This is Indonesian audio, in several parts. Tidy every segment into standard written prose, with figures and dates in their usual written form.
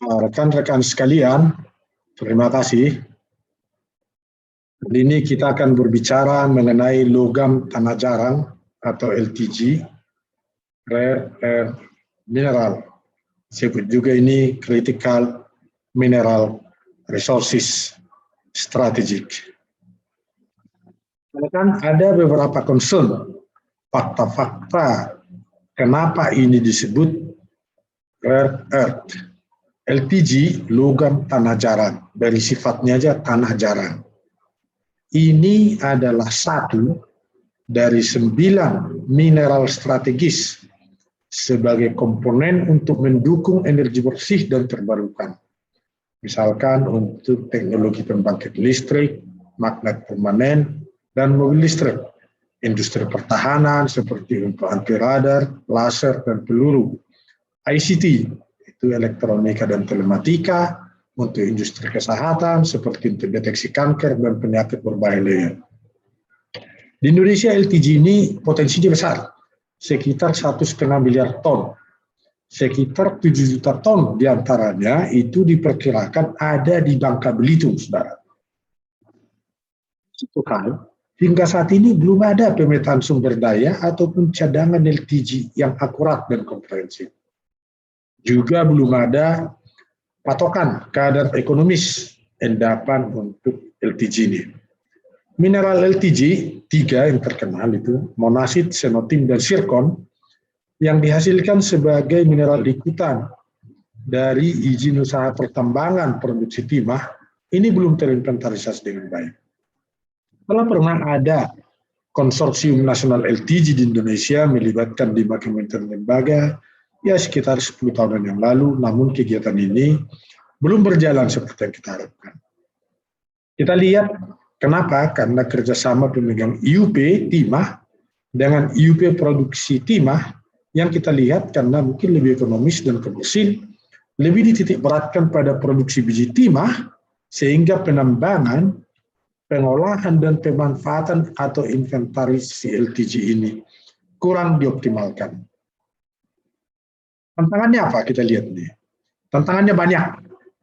Rekan-rekan sekalian, terima kasih. Kali ini kita akan berbicara mengenai logam tanah jarang atau LTG, Rare Earth Mineral. Sebut juga ini Critical Mineral Resources Strategic. Kan ada beberapa concern, fakta-fakta kenapa ini disebut Rare Earth. LTG, logam tanah jarang, dari sifatnya aja tanah jarang. Ini adalah satu dari 9 mineral strategis sebagai komponen untuk mendukung energi bersih dan terbarukan. Misalkan untuk teknologi pembangkit listrik, magnet permanen, dan mobil listrik. Industri pertahanan seperti untuk anti radar, laser, dan peluru. ICT, itu elektronika dan telematika, untuk industri kesehatan seperti untuk deteksi kanker dan penyakit berbahaya lainnya. Di Indonesia LTG ini potensinya besar, sekitar 1,5 miliar ton. Sekitar 7 juta ton diantaranya itu diperkirakan ada di Bangka Belitung, saudara. Satu hal, hingga saat ini belum ada pemetaan sumber daya ataupun cadangan LTG yang akurat dan komprehensif. Juga belum ada patokan kadar ekonomis endapan untuk LTG ini. Mineral LTG 3 yang terkenal itu monasit, senotim, dan zirkon yang dihasilkan sebagai mineral ikutan dari izin usaha pertambangan produksi timah ini belum terinventarisasi dengan baik. Kalau pernah ada konsorsium nasional LTG di Indonesia melibatkan 5 kementerian lembaga ya sekitar 10 tahunan yang lalu, namun kegiatan ini belum berjalan seperti yang kita harapkan. Kita lihat kenapa? Karena kerjasama pemegang IUP timah dengan IUP produksi timah yang kita lihat karena mungkin lebih ekonomis dan komersil, lebih dititik beratkan pada produksi biji timah sehingga penambangan, pengolahan, dan pemanfaatan atau inventaris LTG ini kurang dioptimalkan. Tantangannya apa? Kita lihat nih. Tantangannya banyak.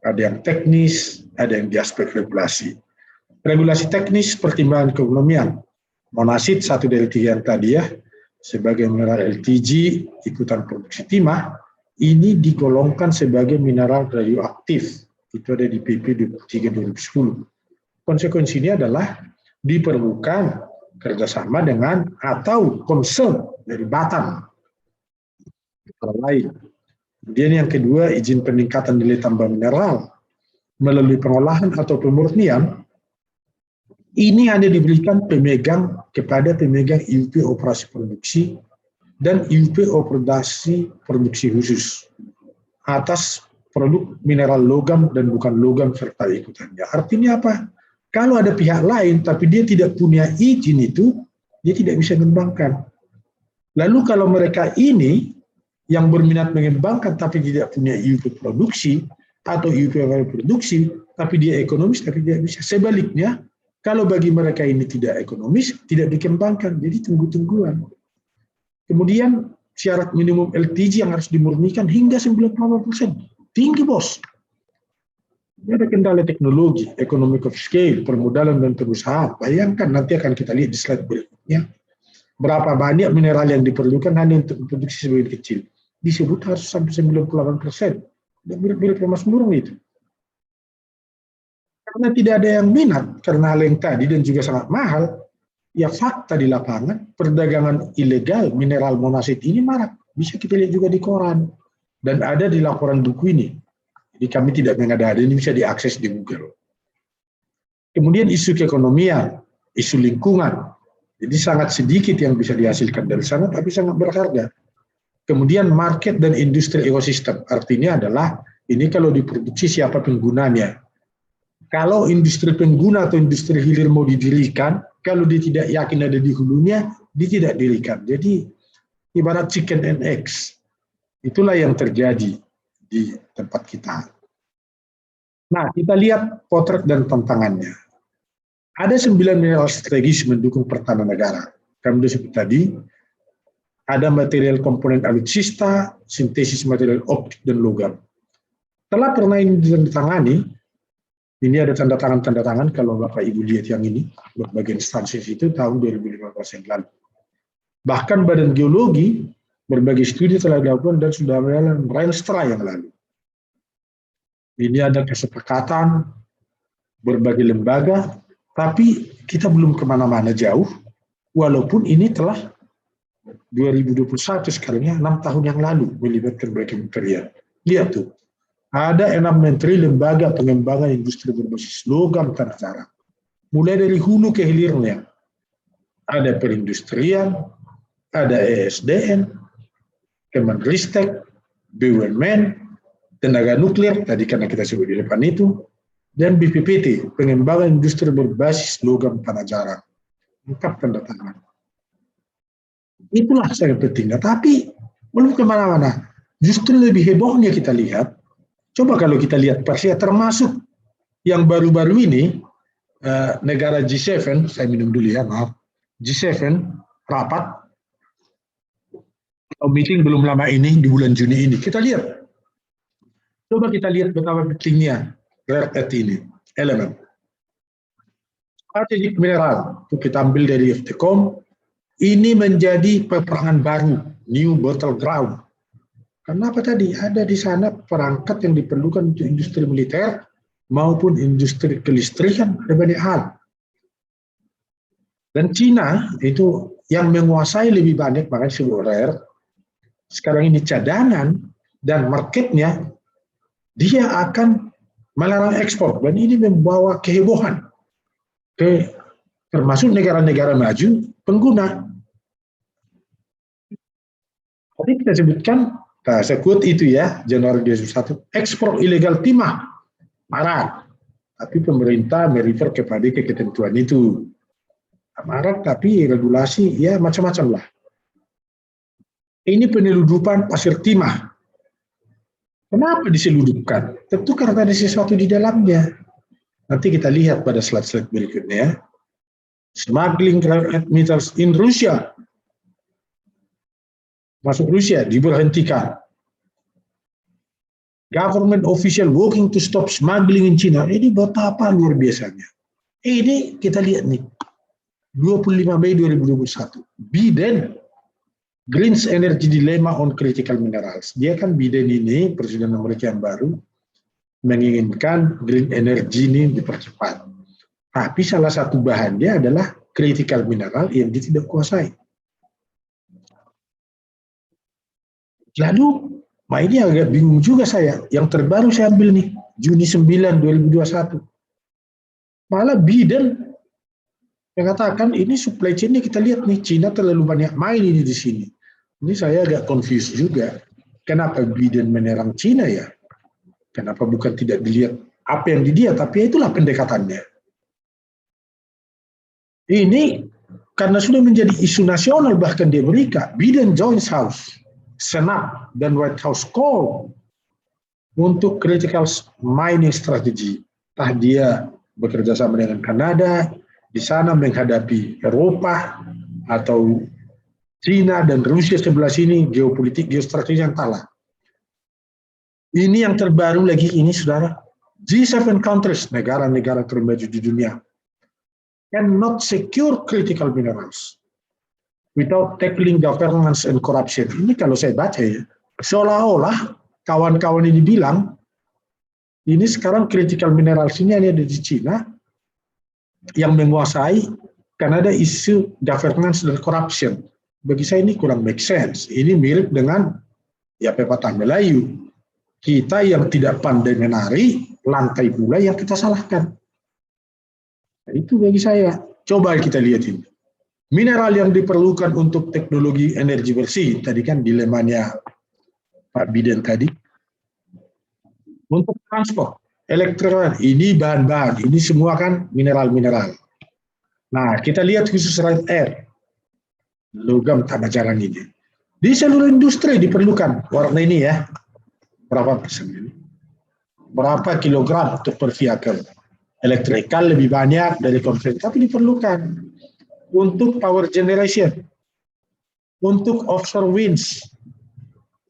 Ada yang teknis, ada yang di aspek regulasi. Regulasi teknis, pertimbangan keekonomian. Monasit, satu dari 3 yang tadi ya, sebagai mineral LTG, ikutan produksi timah, ini digolongkan sebagai mineral radioaktif. Itu ada di PP 23/2010. Konsekuensinya adalah diperlukan kerjasama dengan atau concern dari Batam. Lain. Kemudian yang kedua, izin peningkatan nilai tambah mineral melalui pengolahan atau pemurnian ini hanya diberikan kepada pemegang IUP operasi produksi dan IUP operasi produksi khusus atas produk mineral logam dan bukan logam serta ikutannya. Artinya apa? Kalau ada pihak lain tapi dia tidak punya izin itu, dia tidak bisa mengembangkan. Lalu kalau mereka ini yang berminat mengembangkan tapi tidak punya IUP produksi atau IUP produksi tapi dia ekonomis tapi tidak bisa. Sebaliknya, kalau bagi mereka ini tidak ekonomis, tidak dikembangkan, jadi tunggu-tungguan. Kemudian syarat minimum LTG yang harus dimurnikan hingga 98%. Tinggi, bos. Ini ada kendala teknologi, economic of scale, permodalan dan perusahaan. Bayangkan nanti akan kita lihat di slide berikutnya. Berapa banyak mineral yang diperlukan hanya untuk produksi sebagian kecil. Disebut harus sampai 98%. Dan mirip-mirip emas murung itu. Karena tidak ada yang minat, karena hal yang tadi dan juga sangat mahal, ya fakta di lapangan, perdagangan ilegal mineral monasit ini marak. Bisa kita lihat juga di koran. Dan ada di laporan buku ini. Jadi kami tidak mengada-ada, ini bisa diakses di Google. Kemudian isu keekonomian, isu lingkungan. Jadi sangat sedikit yang bisa dihasilkan dari sana, tapi sangat berharga. Kemudian market dan industri ekosistem, artinya adalah ini kalau diproduksi siapa penggunanya. Kalau industri pengguna atau industri hilir mau didirikan, kalau dia tidak yakin ada di hulunya, dia tidak dirikan. Jadi ibarat chicken and eggs. Itulah yang terjadi di tempat kita. Nah, kita lihat potret dan tantangannya. Ada 9 mineral strategis mendukung pertahanan negara. Kami sudah sebut tadi, ada material komponen alutsista, sintesis material optik dan logam. Setelah pernah ini ditandatangani, ini ada tanda tangan kalau Bapak Ibu lihat yang ini, berbagai instansi itu tahun 2015 yang lalu. Bahkan Badan Geologi, berbagai studi telah dilakukan dan sudah berjalan Renstra yang lalu. Ini ada kesepakatan berbagai lembaga, tapi kita belum kemana-mana jauh, walaupun ini telah 2021 sekarang ya, 6 tahun yang lalu melibatkan berbagai kementerian. Lihat tuh, ada 6 menteri lembaga pengembangan industri berbasis logam tanah jarang. Mulai dari hulu ke hilirnya. Ada perindustrian, ada ESDM, Kemenristek, BUMN, tenaga nuklir, tadi karena kita sebut di depan itu, dan BPPT, pengembangan industri berbasis logam tanah jarang. Lengkap tanda tangan. Itulah sangat penting. Tapi belum kemana-mana. Justru lebih hebohnya kita lihat, coba kalau kita lihat Persia, termasuk yang baru-baru ini, negara G7, saya minum dulu ya, maaf, G7 rapat, meeting belum lama ini, di bulan Juni ini, kita lihat, coba kita lihat betapa pentingnya rare earth ini, elemen. Strategik mineral, itu kita ambil dari FTCOM, ini menjadi peperangan baru, new battleground. Kenapa tadi? Ada di sana perangkat yang diperlukan untuk industri militer maupun industri kelistrikan, ada banyak hal. Dan Cina itu yang menguasai lebih banyak, makanya disebut rare. Sekarang ini cadangan dan marketnya, dia akan melarang ekspor. Dan ini membawa kehebohan ke termasuk negara-negara maju pengguna. Tadi kita sebutkan, saya quote itu ya, Januari 2021, ekspor ilegal timah marak, tapi pemerintah merefer kepada ketentuan itu. Marak tapi regulasi ya macam-macam lah. Ini penyeludupan pasir timah. Kenapa diseludupkan? Tentu karena ada sesuatu di dalamnya. Nanti kita lihat pada slide-slide berikutnya. Smuggling rare earth metals in Rusia. Masuk Rusia diberhentikan. Government official working to stop smuggling in China. Ini betapa luar biasanya. Ini kita lihat nih. 25 Mei 2021. Biden, Green's Energy Dilemma on Critical Minerals. Dia kan Biden ini, Presiden Amerika yang baru, menginginkan green energy ini dipercepat. Tapi salah satu bahannya adalah critical mineral yang dia tidak kuasai. Lalu, ini agak bingung juga saya. Yang terbaru saya ambil nih, Juni 9, 2021. Malah Biden mengatakan ini supply chain-nya kita lihat nih, Cina terlalu banyak main ini di sini. Ini saya agak confused juga. Kenapa Biden menyerang Cina ya? Kenapa bukan tidak dilihat apa yang di dia, tapi itulah pendekatannya. Ini karena sudah menjadi isu nasional bahkan di Amerika. Biden joins House, Senate, dan White House call untuk critical mining strategy. Entah dia bekerja sama dengan Kanada, di sana menghadapi Eropa, atau China dan Rusia sebelah sini, geopolitik, geostrategi yang kalah. Ini yang terbaru lagi ini, saudara. G7 countries, negara-negara termaju di dunia, cannot secure critical minerals without tackling governance and corruption. Ini kalau saya baca ya, seolah-olah kawan-kawan ini bilang, ini sekarang critical minerals ini ada di China, yang menguasai karena ada isu governance dan corruption. Bagi saya ini kurang make sense. Ini mirip dengan ya pepatah Melayu. Kita yang tidak pandai menari, lantai pula yang kita salahkan. Nah, itu bagi saya. Coba kita lihat ini. Mineral yang diperlukan untuk teknologi energi bersih, tadi kan dilemanya Pak Biden tadi. Untuk transport, elektronik, ini bahan-bahan, ini semua kan mineral-mineral. Nah, kita lihat khusus rare earth, logam tanah jarang ini. Di seluruh industri diperlukan warna ini ya. Berapa persen ini? Berapa kilogram untuk per vehicle? Elektrikal lebih banyak dari konvensional, tapi diperlukan untuk power generation, untuk offshore winds,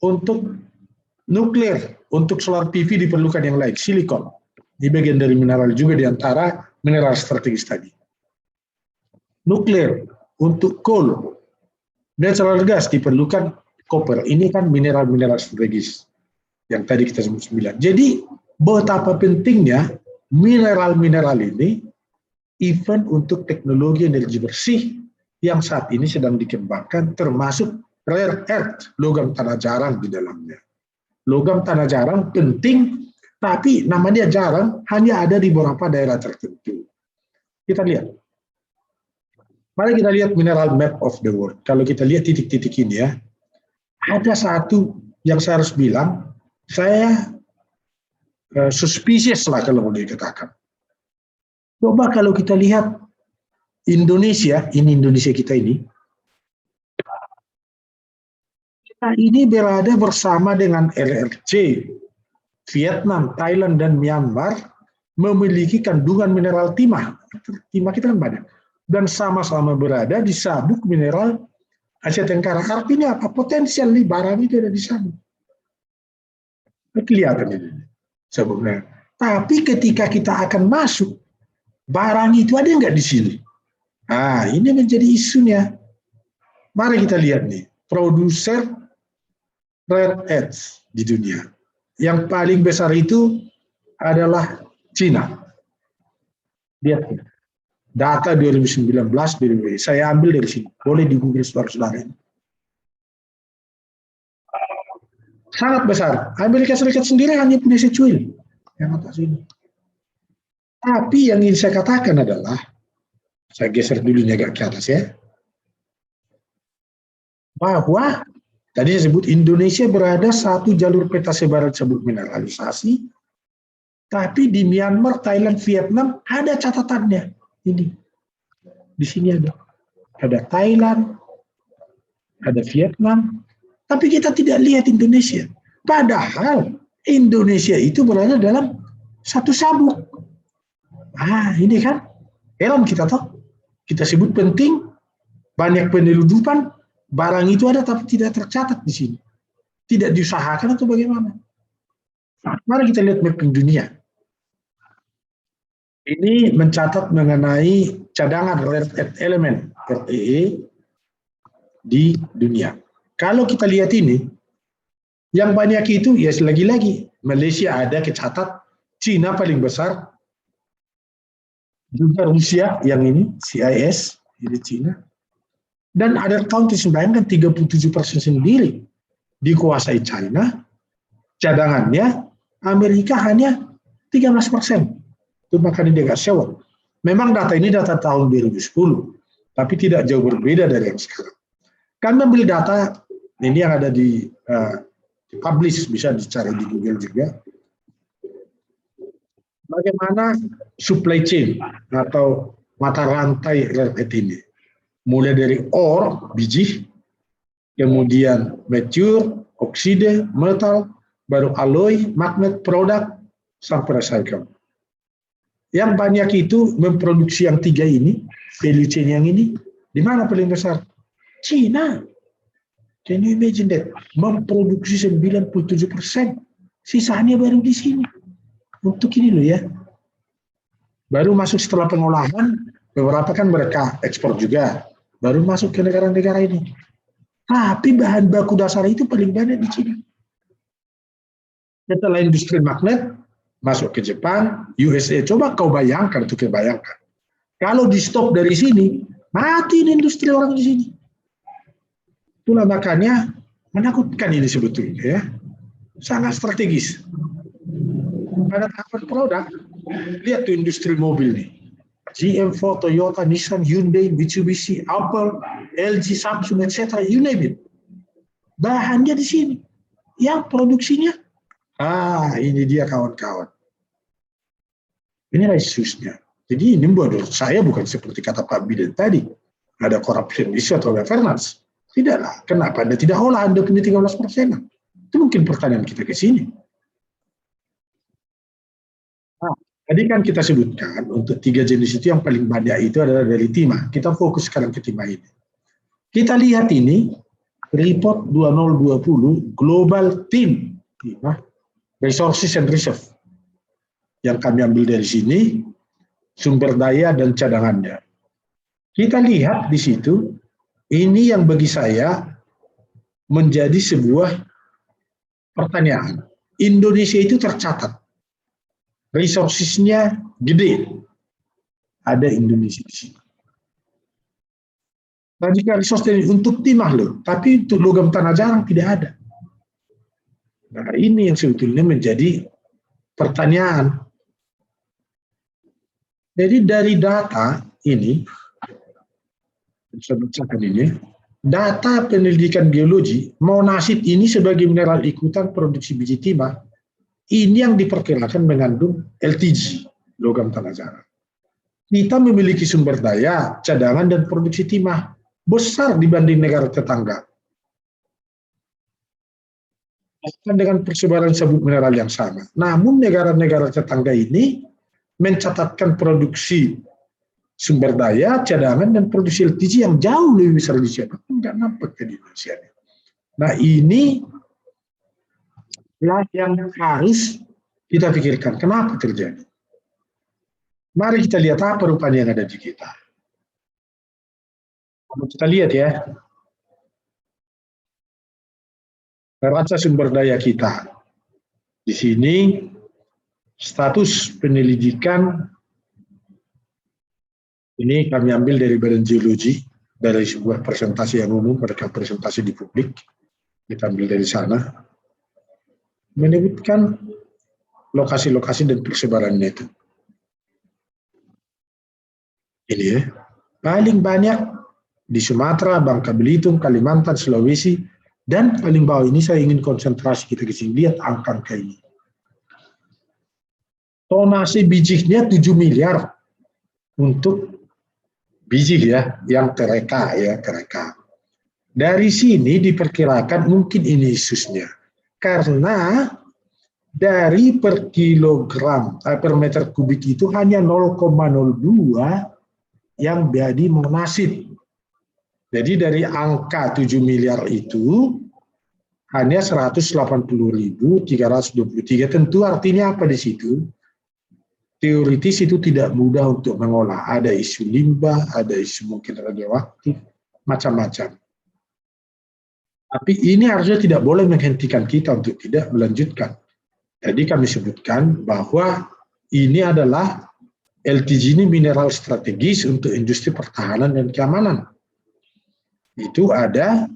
untuk Nuklir, untuk solar PV diperlukan yang lain, silikon. Ini bagian dari mineral juga di antara mineral strategis tadi. Nuklir, untuk coal, natural gas diperlukan copper. Ini kan mineral-mineral strategis yang tadi kita sebut 9. Jadi betapa pentingnya mineral-mineral ini even untuk teknologi energi bersih yang saat ini sedang dikembangkan, termasuk rare earth, logam tanah jarang di dalamnya. Logam tanah jarang penting, tapi namanya jarang, hanya ada di beberapa daerah tertentu. Kita lihat. Mari kita lihat mineral map of the world. Kalau kita lihat titik-titik ini ya, ada satu yang saya harus bilang, saya suspicious lah kalau boleh dikatakan. Coba kalau kita lihat Indonesia, ini Indonesia kita ini berada bersama dengan RRC, Vietnam, Thailand, dan Myanmar memiliki kandungan mineral timah. Timah kita kan banyak. Dan sama-sama berada di sabuk mineral Asia Tenggara. Artinya apa? Potensial nih barang itu ada di sana. Kelihatan ini sabuknya. Tapi ketika kita akan masuk, barang itu ada nggak di sini? Nah, ini menjadi isunya. Mari kita lihat nih, produser rare earths di dunia. Yang paling besar itu adalah Cina. Lihat data 2019 BBB. Saya ambil dari sini. Boleh di Google saudara-saudara. Sangat besar. Amerika Serikat sendiri hanya punya secuil yang atas ini. Tapi yang ingin saya katakan adalah, saya geser dulu agak ke atas ya, bahwa tadi saya sebut Indonesia berada satu jalur peta sebaran sabuk mineralisasi, tapi di Myanmar, Thailand, Vietnam ada catatannya. Ini di sini ada Thailand, ada Vietnam, tapi kita tidak lihat Indonesia. Padahal Indonesia itu berada dalam satu sabuk. Ah, ini kan heran kita toh. Kita sebut penting, banyak penyeludupan, barang itu ada tapi tidak tercatat di sini. Tidak diusahakan atau bagaimana? Nah, mari kita lihat mapping dunia. Ini mencatat mengenai cadangan rare earth element REE di dunia. Kalau kita lihat ini, yang banyak itu ya lagi-lagi Malaysia ada kecatat, Cina paling besar, juga Rusia yang ini CIS ini Cina, dan other countries bayangkan 37% sendiri dikuasai China, cadangannya Amerika hanya 13%. Itu makanya dia nggak sewa. Memang data ini data tahun 2010, tapi tidak jauh berbeda dari yang sekarang. Kami ambil data ini yang ada di publish, bisa dicari di Google juga. Bagaimana supply chain atau mata rantai rare earth ini. Mulai dari ore, biji, kemudian mature, oksida, metal, baru alloy, magnet, produk, sampai recycle. Yang banyak itu memproduksi yang tiga ini, value chain yang ini, di mana paling besar? Cina. Can you imagine that? Memproduksi 97%, sisanya baru di sini. Untuk ini loh ya. Baru masuk setelah pengolahan, beberapa kan mereka ekspor juga. Baru masuk ke negara-negara ini. Tapi bahan baku dasar itu paling banyak di Cina. Setelah industri magnet, masuk ke Jepang, USA. Coba kau bayangkan, untuk bayangkan. Kalau di stop dari sini, mati industri orang di sini. Itulah makanya menakutkan ini sebetulnya ya. Sangat strategis. Pada tahapan produk, lihat tuh industri mobil nih. GM, Ford, Toyota, Nissan, Hyundai, Mitsubishi, Apple, LG, Samsung, etc. You name it. Bahannya di sini. Yang produksinya, ini dia kawan-kawan. Inilah isusnya. Jadi ini menurut saya bukan seperti kata Pak Biden tadi. Ada corruption issue atau governance. Tidaklah. Kenapa Anda tidak olah Anda punya 13%? Itu mungkin pertanyaan kita ke sini. Tadi kan kita sebutkan untuk tiga jenis itu yang paling banyak itu adalah dari timah. Kita fokus sekarang ke timah ini. Kita lihat ini report 2020 Global Tin timah, resources and reserve. Yang kami ambil dari sini, sumber daya dan cadangannya. Kita lihat di situ, ini yang bagi saya menjadi sebuah pertanyaan. Indonesia itu tercatat, resources-nya gede, ada Indonesia di sini. Jika resource untuk timah loh, tapi untuk logam tanah jarang tidak ada. Nah, ini yang sebetulnya menjadi pertanyaan. Jadi dari data ini, saya bacakan ini, data penyelidikan geologi, monasit ini sebagai mineral ikutan produksi biji timah, ini yang diperkirakan mengandung LTG, logam tanah jarang. Kita memiliki sumber daya, cadangan, dan produksi timah besar dibanding negara tetangga. Bahkan dengan persebaran sabuk mineral yang sama. Namun negara-negara tetangga ini mencatatkan produksi sumber daya, cadangan, dan produksi LTG yang jauh lebih besar di Indonesia. Tidak nampak di Indonesia. Nah, ini yang harus kita pikirkan. Kenapa terjadi? Mari kita lihat apa rupanya yang ada di kita. Kalau kita lihat ya, neraca sumber daya kita. Di sini status penyelidikan ini kami ambil dari Badan Geologi, dari sebuah presentasi yang umum, mereka presentasi di publik, kita ambil dari sana, menyebutkan lokasi-lokasi dan persebarannya itu. Ini ya, paling banyak di Sumatera, Bangka Belitung, Kalimantan, Sulawesi, dan paling bawah ini saya ingin konsentrasi kita ke sini, lihat angka ini. Tonase bijinya 7 miliar untuk biji ya, yang tereka ya, tereka. Dari sini diperkirakan mungkin ini Yesusnya, karena dari per kilogram per meter kubik itu hanya 0,02 yang jadi monasit. Jadi dari angka 7 miliar itu hanya 180.323. Tentu artinya apa di situ? Teoritis itu tidak mudah untuk mengolah. Ada isu limbah, ada isu mungkin radioaktif, macam-macam. Tapi ini harusnya tidak boleh menghentikan kita untuk tidak melanjutkan. Jadi kami sebutkan bahwa ini adalah LTG ini mineral strategis untuk industri pertahanan dan keamanan. Itu ada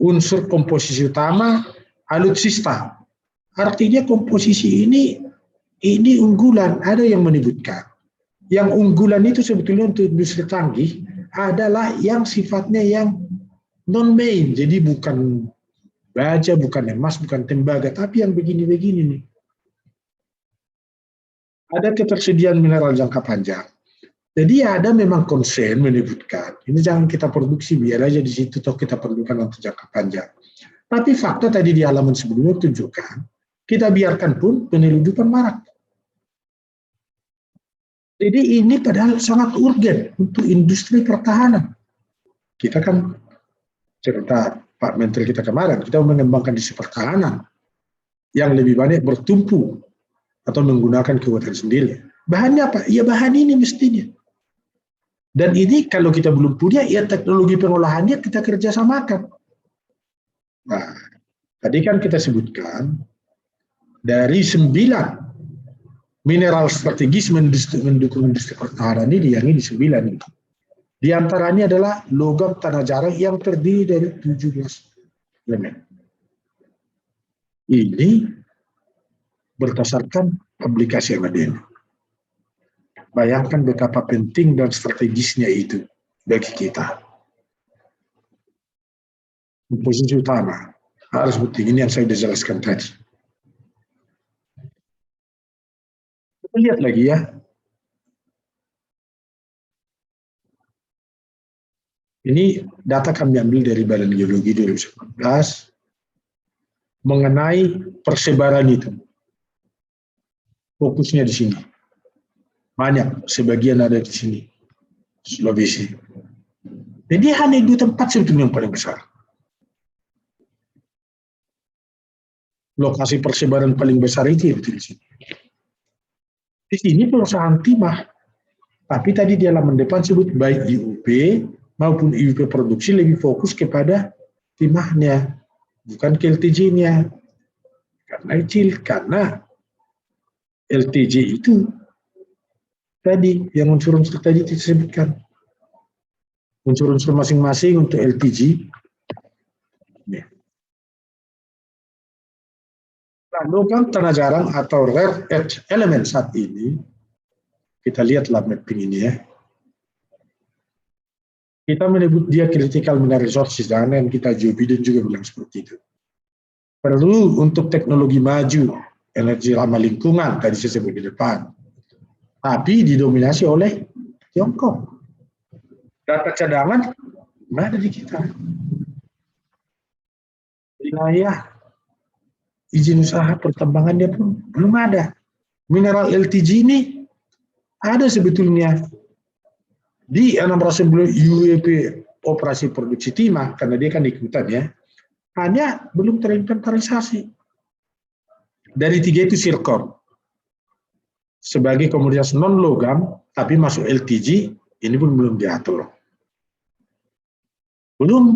unsur komposisi utama alutsista. Artinya komposisi ini unggulan, ada yang menyebutkan. Yang unggulan itu sebetulnya untuk industri canggih adalah yang sifatnya yang non-main, jadi bukan baja, bukan emas, bukan tembaga, tapi yang begini-begini nih. Ada ketersediaan mineral jangka panjang. Jadi ada memang konsen menyebutkan, ini jangan kita produksi, biar aja di situ toh kita perlukan untuk jangka panjang. Tapi fakta tadi di halaman sebelumnya tunjukkan, kita biarkan pun penyeludupan marak. Jadi ini padahal sangat urgen untuk industri pertahanan. Kita kan cerita Pak Menteri kita kemarin, kita mengembangkan industri pertahanan yang lebih banyak bertumpu atau menggunakan kekuatan sendiri. Bahannya apa? Ya bahan ini mestinya. Dan ini kalau kita belum punya, ya teknologi pengolahannya kita kerjasamakan. Nah, tadi kan kita sebutkan, dari 9 mineral strategis mendukung industri pertahanan ini, yang ini 9 itu. Di antaranya adalah logam tanah jarang yang terdiri dari 17 elemen. Ini berdasarkan publikasi yang ada ini. Bayangkan betapa penting dan strategisnya itu bagi kita. Komposisi utama harus penting, ini yang saya sudah jelaskan tadi. Kita lihat lagi ya. Ini data kami ambil dari Badan Geologi 2014 mengenai persebaran itu. Fokusnya di sini. Banyak, sebagian ada di sini, Sulawesi. Jadi hanya 2 tempat sebetulnya yang paling besar. lokasi persebaran paling besar itu ya di sini. Di sini perusahaan timah, tapi tadi di halaman depan sebut baik IUP maupun IUP produksi lebih fokus kepada timahnya, bukan ke LTJ-nya. Karena kecil, karena LTJ itu tadi yang unsur-unsur tadi disebutkan. Unsur-unsur masing-masing untuk LTJ. Logam tanah jarang atau rare earth element saat ini, kita lihatlah mapping ini ya. Kita menyebut dia critical mineral resources, jangan yang kita Biden juga bilang seperti itu. Perlu untuk teknologi maju, energi ramah lingkungan, tadi saya sebut di depan. Tapi didominasi oleh Tiongkok. Data cadangan ada di kita. Wilayah izin usaha pertambangannya pun belum ada. Mineral LTG ini ada sebetulnya di 600 UEP operasi produksi timah, karena dia kan ikutan ya, hanya belum terinventarisasi. Dari 3 itu zircon sebagai komoditas non logam, tapi masuk LTG ini pun belum diatur. Belum.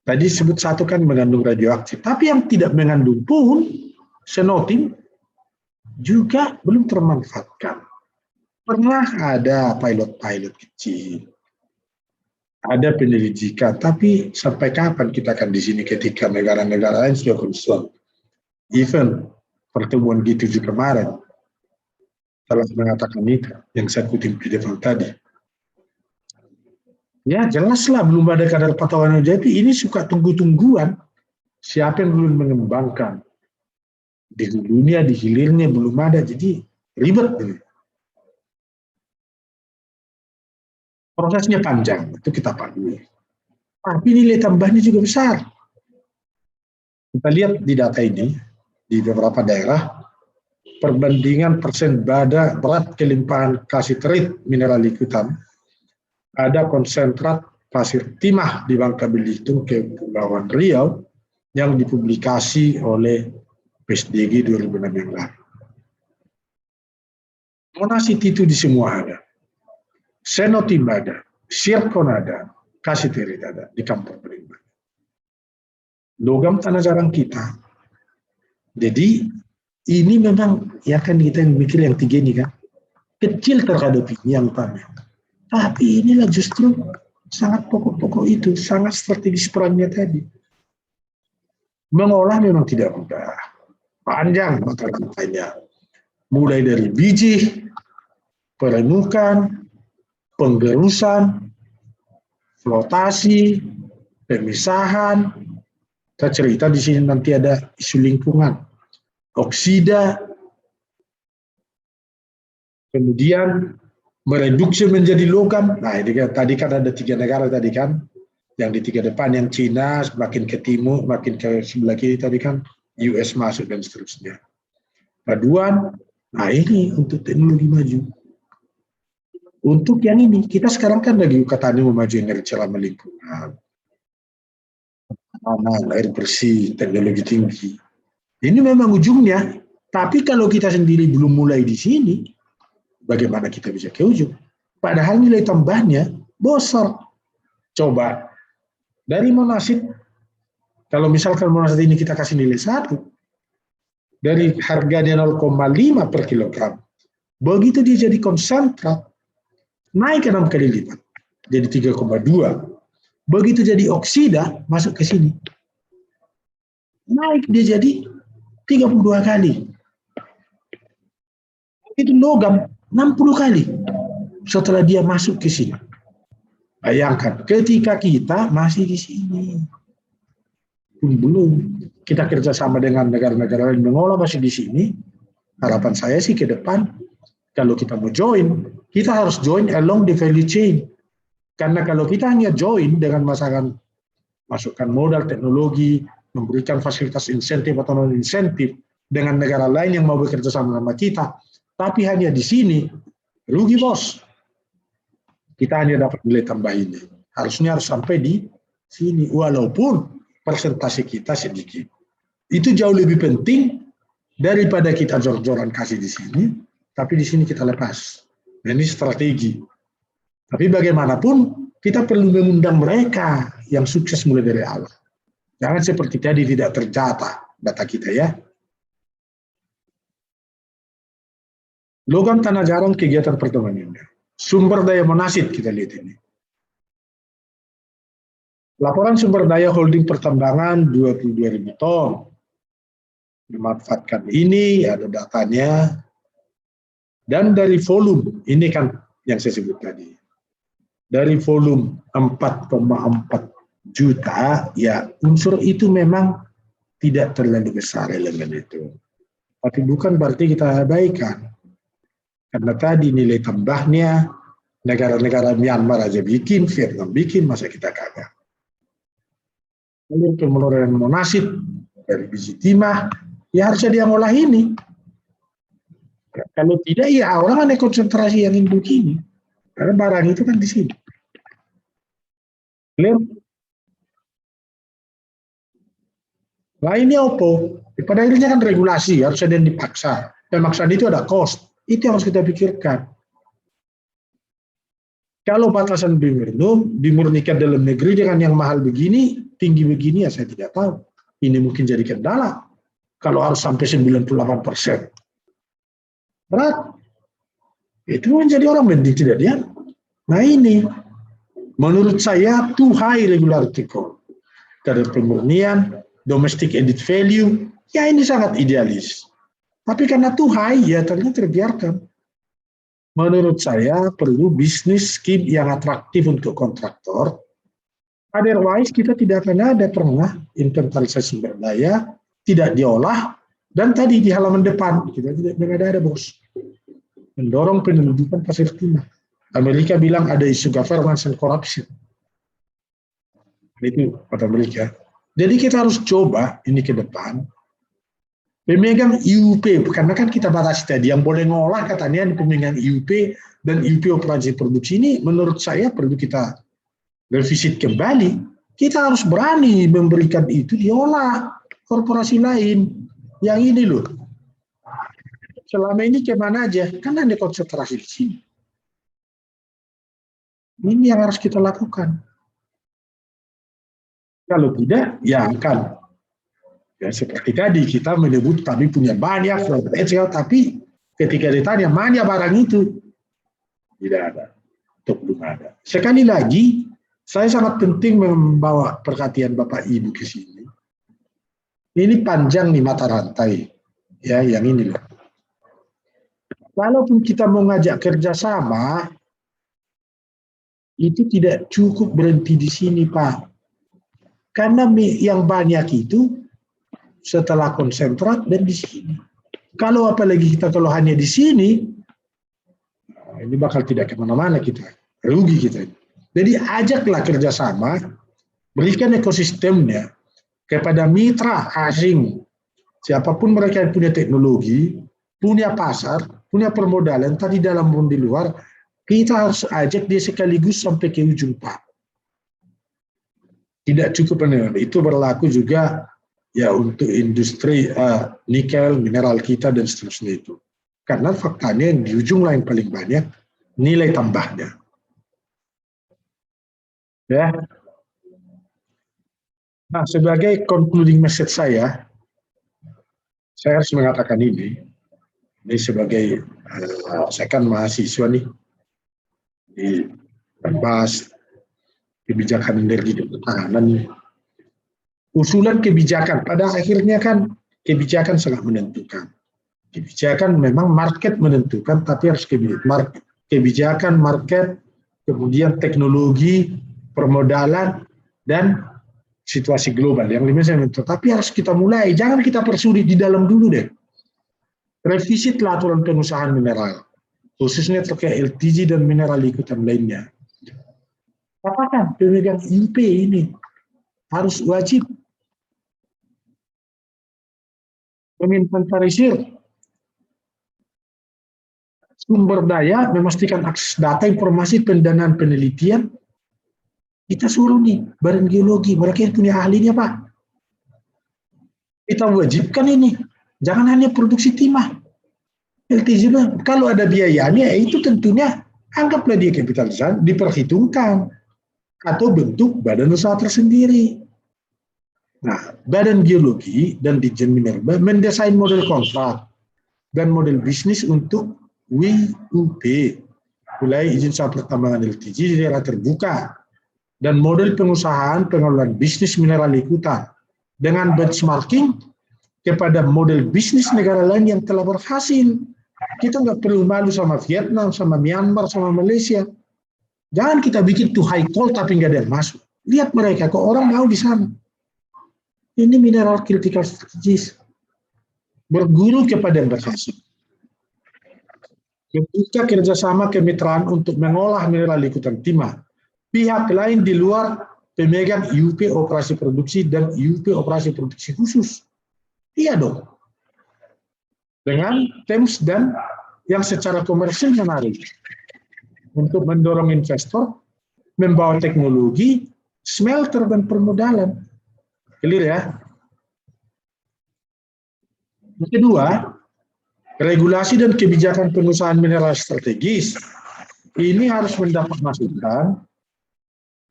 Tadi sebut 1 kan mengandung radioaktif, tapi yang tidak mengandung pun senotim juga belum termanfaatkan. Pernah ada pilot-pilot kecil, ada penyelidikan, tapi sampai kapan kita akan di sini ketika negara-negara lain sudah concern. Even pertemuan G7 kemarin telah mengatakan itu, yang saya kutip di depan tadi. Ya jelaslah belum ada kadar patokan. Jadi ini suka tunggu-tungguan. Siapa yang belum mengembangkan? Di hulunya, di hilirnya belum ada. Jadi ribet ini. Prosesnya panjang, itu kita pahami. Tapi nilai tambahnya juga besar. Kita lihat di data ini, di beberapa daerah, perbandingan persen berat kelimpahan kasiterit mineral ikutan, ada konsentrat pasir timah di Bangka Belitung, Kepulauan Riau, yang dipublikasi oleh PSDG 2006 yang lalu. Monasit itu di semua ada. Senotim ada, zircon ada, kasiterit ada di Kampung Berimba. Logam tanah jarang kita. Jadi ini memang ya kan kita yang mikir yang 3 ini kan kecil terhadap ini yang utama. Tapi inilah justru sangat pokok-pokok itu, sangat strategis perannya tadi. Mengolah memang tidak mudah. Panjang mata rantainya. Mulai dari biji, peremukan, penggerusan, flotasi, pemisahan. Kita cerita di sini nanti ada isu lingkungan, oksida, kemudian mereduksi menjadi logam. Nah, ini tadi kan ada 3 negara tadi kan, yang di 3 depan, yang Cina, makin ke timur, makin ke sebelah kiri tadi kan, US masuk dan seterusnya. Paduan, nah ini untuk teknologi maju. Untuk yang ini, kita sekarang kan lagi katanya mau maju energi ramah lingkungan, air bersih, teknologi tinggi. Ini memang ujungnya, tapi kalau kita sendiri belum mulai di sini, bagaimana kita bisa ke ujung? Padahal nilai tambahnya besar. Coba, dari monasit, kalau misalkan monasit ini kita kasih nilai 1, dari harganya 0,5 per kilogram, begitu dia jadi konsentrat, naik 6 kali lipat, jadi 3,2. Begitu jadi oksida, masuk ke sini, naik dia jadi 32 kali. Itu logam 60 kali setelah dia masuk ke sini. Bayangkan, ketika kita masih di sini, belum kita kerjasama dengan negara-negara lain mengolah masih di sini. Harapan saya sih ke depan, kalau kita mau join, kita harus join along the value chain. Karena kalau kita hanya join dengan masukkan modal teknologi, memberikan fasilitas insentif atau non insentif dengan negara lain yang mau bekerja sama kita, tapi hanya di sini, rugi bos. Kita hanya dapat nilai tambah ini. Harusnya harus sampai di sini, walaupun persentase kita sedikit. Itu jauh lebih penting daripada kita jor-joran kasih di sini, tapi di sini kita lepas. Ini strategi. Tapi bagaimanapun kita perlu mengundang mereka yang sukses mulai dari awal. Jangan seperti tadi tidak tercatat data kita ya. Logam tanah jarang kegiatan pertambangan. Sumber daya monasit kita lihat ini. Laporan sumber daya holding pertambangan 22.000 ton. Dimanfaatkan ini, ada datanya. Dan dari volume, ini kan yang saya sebut tadi. Dari volume 4,4 juta, ya unsur itu memang tidak terlalu besar elemen itu. Tapi bukan berarti kita abaikan. Karena tadi nilai tambahnya, negara-negara Myanmar aja bikin, Vietnam bikin, masa kita kagak. Lalu pemeloran monasit dari biji timah, ya harusnya dia ngolah ini. Kalau tidak, ya orang ada konsentrasi yang begini. Karena barang itu kan di sini. Lainnya apa? Pada akhirnya kan regulasi, harus ada yang dipaksa. Pemaksaan itu ada cost. Itu yang harus kita pikirkan. Kalau batasan dimurnikan dalam negeri dengan yang mahal begini, tinggi begini, ya saya tidak tahu. Ini mungkin jadi kendala. Kalau harus sampai 98%. Berat. Itu menjadi orang mending tidak dia. Nah ini, menurut saya, too high regularity cost. Dari pemurnian, domestic added value, ya ini sangat idealis. Tapi karena too high, ya ternyata terbiarkan. Menurut saya perlu bisnis scheme yang atraktif untuk kontraktor. Otherwise kita tidak akan ada pernah inventarisasi sumber daya, tidak diolah, dan tadi di halaman depan kita tidak ada bos. Mendorong penyelundupan pasir timah. Amerika bilang ada isu governance and corruption. Itu kata Amerika. Jadi kita harus coba ini ke depan. Pemegang IUP, karena kan kita batasi tadi, yang boleh ngolah katanya pemegang IUP dan IUP operasi produksi ini menurut saya perlu kita revisit kembali. Kita harus berani memberikan itu diolah korporasi lain. Yang ini loh. Selama ini kemana aja? Kan ada konsentrasi di sini. Ini yang harus kita lakukan. Kalau tidak, ya akan. Ya, seperti tadi kita menyebut kami punya banyak, tapi ketika ditanya mana barang itu, tidak ada, atau belum ada. Sekali lagi, saya sangat penting membawa perhatian Bapak Ibu ke sini. Ini panjang nih mata rantai, ya yang ini loh. Walaupun kita mau ngajak kerjasama, itu tidak cukup berhenti di sini Pak. Karena yang banyak itu setelah konsentrat dan di sini. Kalau apalagi kita kalau hanya di sini, ini bakal tidak kemana-mana kita, rugi kita. Jadi ajaklah kerjasama, berikan ekosistemnya kepada mitra asing, siapapun mereka yang punya teknologi, punya pasar, punya permodalan, entah di dalam maupun di luar, kita harus ajak dia sekaligus sampai ke ujung Pak. Tidak cukup, itu berlaku juga ya untuk industri nikel, mineral kita dan seterusnya itu. Karena faktanya yang di ujung lain paling banyak nilai tambahnya. Ya. Nah, sebagai concluding message saya harus mengatakan ini sebagai saya kan mahasiswa nih di bahas kebijakan energi dan pertahanan nih. Usulan kebijakan, pada akhirnya kan kebijakan sangat menentukan. Kebijakan memang market menentukan, tapi harus kebijakan market, kemudian teknologi, permodalan, dan situasi global. Yang lima saya menentukan. Tapi harus kita mulai, jangan kita persulit di dalam dulu deh. Revisitlah aturan pengusahaan mineral, khususnya terkait LTG dan mineral ikutan lainnya. Katakan pemegang IUP ini harus wajib menginventarisir sumber daya, memastikan akses data, informasi, pendanaan, penelitian. Kita suruh nih, Badan Geologi, mereka yang punya ahlinya Pak. Kita wajibkan ini, jangan hanya produksi timah. LTG kalau ada biayanya, itu tentunya anggaplah dia kapitalisasi, diperhitungkan atau bentuk badan usaha tersendiri. Nah, Badan Geologi dan Ditjen Minerba mendesain model kontrak dan model bisnis untuk WUP, mulai izin usaha pertambangan LTG di daerah terbuka, dan model pengusahaan pengelolaan bisnis mineral ikutan dengan benchmarking kepada model bisnis negara lain yang telah berhasil. Kita nggak perlu malu sama Vietnam, sama Myanmar, sama Malaysia. Jangan kita bikin tuh high call tapi nggak ada yang masuk. Lihat mereka, kok orang mau di sana. Ini mineral critical strategis. Berguru kepada yang berhasil. Ketika kerjasama kemitraan untuk mengolah mineral ikutan timah, pihak lain di luar pemegang IUP operasi produksi dan IUP operasi produksi khusus. Iya dong. Dengan terms dan yang secara komersil menarik untuk mendorong investor membawa teknologi, smelter dan permodalan. Clear ya? Yang kedua, regulasi dan kebijakan pengusahaan mineral strategis ini harus mendapat masukan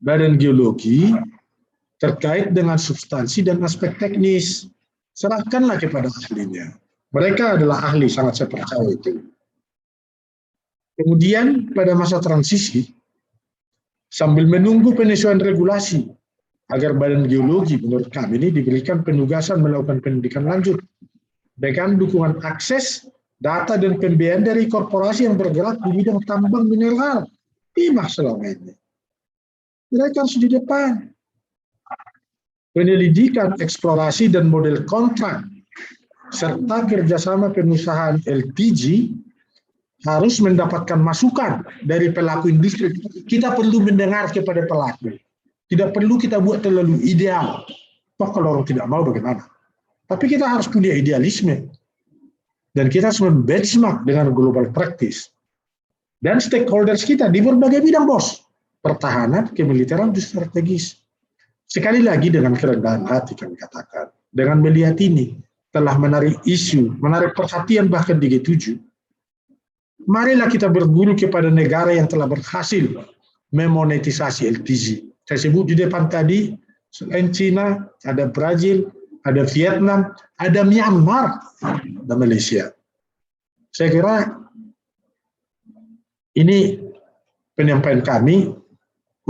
Badan Geologi terkait dengan substansi dan aspek teknis. Serahkanlah kepada ahlinya. Mereka adalah ahli, sangat saya percaya itu. Kemudian pada masa transisi, sambil menunggu penyesuaian regulasi, agar Badan Geologi menurut kami ini diberikan penugasan melakukan pendidikan lanjut dengan dukungan akses, data, dan pembiayaan dari korporasi yang bergerak di bidang tambang mineral. Timah selama ini. Mereka harus di depan. Penyelidikan, eksplorasi, dan model kontrak serta kerjasama pengusahaan LPG harus mendapatkan masukan dari pelaku industri. Kita perlu mendengar kepada pelaku. Tidak perlu kita buat terlalu ideal. Toh kalau orang tidak mau bagaimana? Tapi kita harus punya idealisme. Dan kita harus benchmark dengan global practice. Dan stakeholders kita di berbagai bidang, bos. Pertahanan, kemiliteran, dan strategis. Sekali lagi dengan kerendahan hati kami katakan. Dengan melihat ini, telah menarik isu, menarik perhatian bahkan di G7. Marilah kita berguru kepada negara yang telah berhasil memonetisasi LPG. Saya sebut di depan tadi, selain Cina, ada Brazil, ada Vietnam, ada Myanmar, dan Malaysia. Saya kira ini penyampaian kami,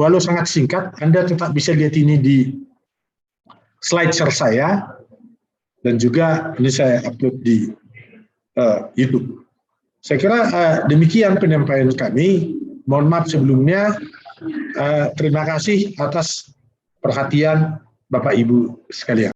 walau sangat singkat, Anda tetap bisa lihat ini di slide share saya, dan juga ini saya upload di YouTube. Saya kira demikian penyampaian kami. Mohon maaf sebelumnya. Terima kasih atas perhatian Bapak Ibu sekalian.